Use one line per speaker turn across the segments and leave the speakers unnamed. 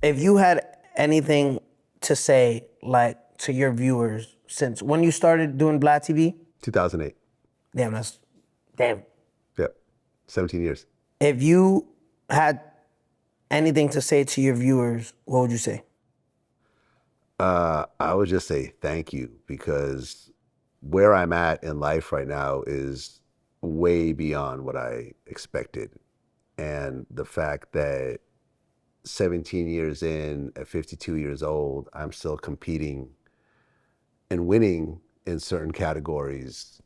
If you had anything to say, like, to your viewers since when you started doing Vlad TV?
2008.
Damn.
Yep, 17 years.
If you had anything to say to your viewers, what would you say?
I would just say thank you, because where I'm at in life right now is way beyond what I expected. And the fact that 17 years in, at 52 years old, I'm still competing and winning in certain categories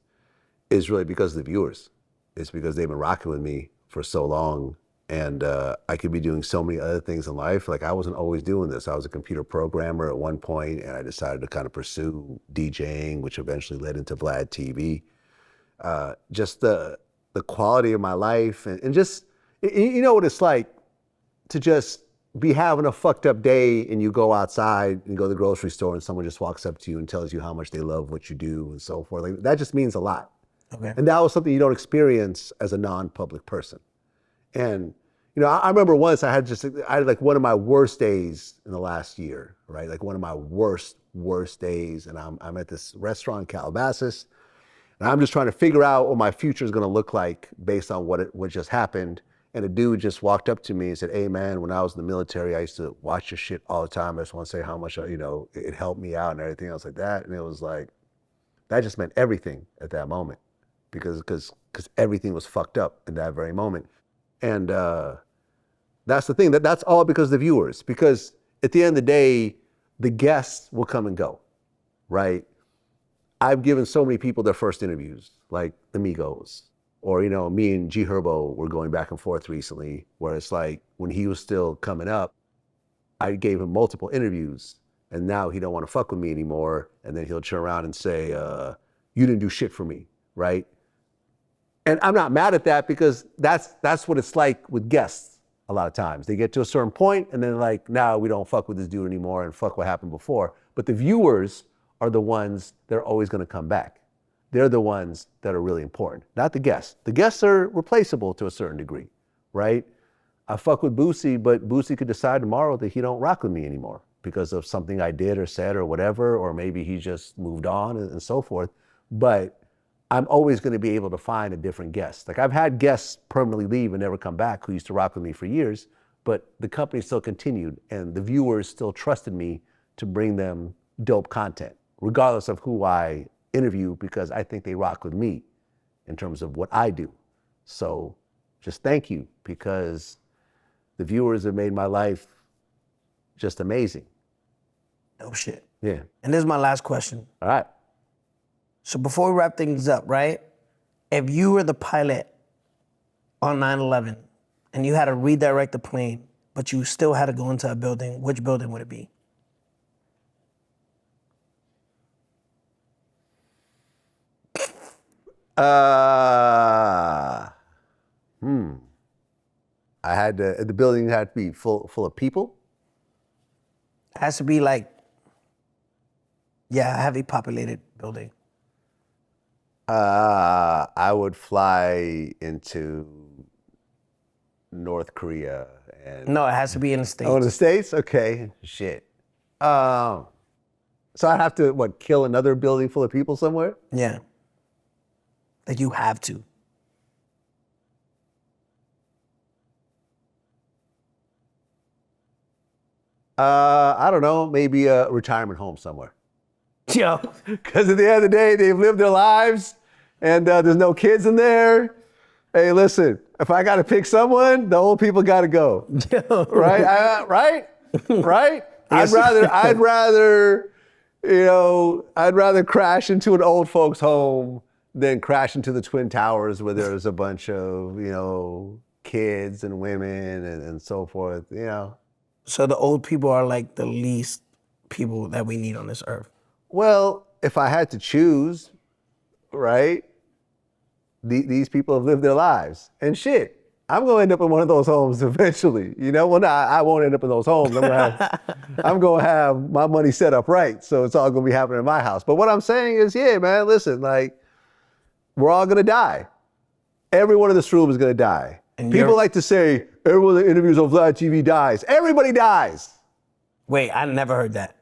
is really because of the viewers. It's because they've been rocking with me for so long. And I could be doing so many other things in life. Like, I wasn't always doing this. I was a computer programmer at one point, and I decided to kind of pursue DJing, which eventually led into Vlad TV. Just the quality of my life, and just, you know what it's like to just be having a fucked up day, and you go outside and go to the grocery store, and someone just walks up to you and tells you how much they love what you do and so forth. Like, that just means a lot.
Okay.
And that was something you don't experience as a non-public person. And, you know, I remember once I had like one of my worst days in the last year, right? Like one of my worst days. And I'm at this restaurant in Calabasas, and I'm just trying to figure out what my future is going to look like based on what just happened. And a dude just walked up to me and said, "Hey man, when I was in the military, I used to watch your shit all the time. I just want to say how much, you know, it helped me out and everything else like that." And it was like, that just meant everything at that moment, because everything was fucked up in that very moment. And that's the thing, that's all because of the viewers. Because at the end of the day, the guests will come and go, right? I've given so many people their first interviews, like the Migos, or, you know, me and G Herbo were going back and forth recently, where it's like, when he was still coming up, I gave him multiple interviews, and now he don't want to fuck with me anymore. And then he'll turn around and say, "You didn't do shit for me," right? And I'm not mad at that, because that's what it's like with guests a lot of times. They get to a certain point and then like, "Now we don't fuck with this dude anymore, and fuck what happened before." But the viewers are the ones that are always gonna come back. They're the ones that are really important, not the guests. The guests are replaceable to a certain degree, right? I fuck with Boosie, but Boosie could decide tomorrow that he don't rock with me anymore because of something I did or said or whatever, or maybe he just moved on and so forth. But I'm always going to be able to find a different guest. Like, I've had guests permanently leave and never come back who used to rock with me for years, but the company still continued, and the viewers still trusted me to bring them dope content, regardless of who I interview, because I think they rock with me in terms of what I do. So just thank you, because the viewers have made my life just amazing.
No shit.
Yeah.
And this is my last question.
All right.
So before we wrap things up, right? If you were the pilot on 9/11 and you had to redirect the plane, but you still had to go into a building, which building would it be?
The building had to be full of people.
It has to be like, yeah, a heavy populated building.
I would fly into North Korea.
No, it has to be in the States.
Oh, in the States? Okay, shit. So I have to, kill another building full of people somewhere?
Yeah. Like, you have to.
I don't know, maybe a retirement home somewhere.
Yo.
Because at the end of the day, they've lived their lives, and there's no kids in there. Hey, listen, if I got to pick someone, the old people got to go.
Yo.
Right? Right?
Yes.
I'd rather crash into an old folks home than crash into the Twin Towers where there's a bunch of, kids and women and so forth,
So the old people are like the least people that we need on this earth.
Well, if I had to choose, right, these people have lived their lives. And shit, I'm going to end up in one of those homes eventually. Well, no, I won't end up in those homes. I'm going to have my money set up right. So it's all going to be happening in my house. But what I'm saying is, yeah, man, listen, like, we're all going to die. Everyone in this room is going to die. And people like to say, everyone that interviews on Vlad TV dies. Everybody dies.
Wait, I never heard that.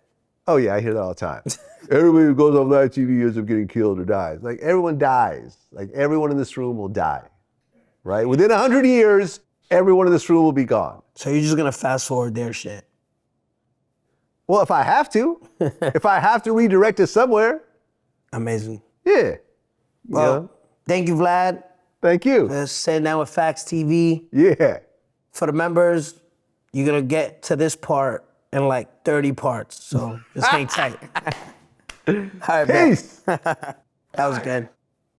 Oh yeah, I hear that all the time. Everybody who goes on Vlad TV ends up getting killed or dies. Like everyone dies. Like everyone in this room will die, right? Within 100 years, everyone in this room will be gone.
So you're just gonna fast forward their shit.
Well, if I have to, if I have to redirect it somewhere,
Amazing.
yeah.
Well, thank you, Vlad.
Thank you.
Sitting down with Facts TV.
Yeah.
For the members, you're gonna get to this part in like 30 parts. So just hang tight. All right, man.
Peace.
That was good.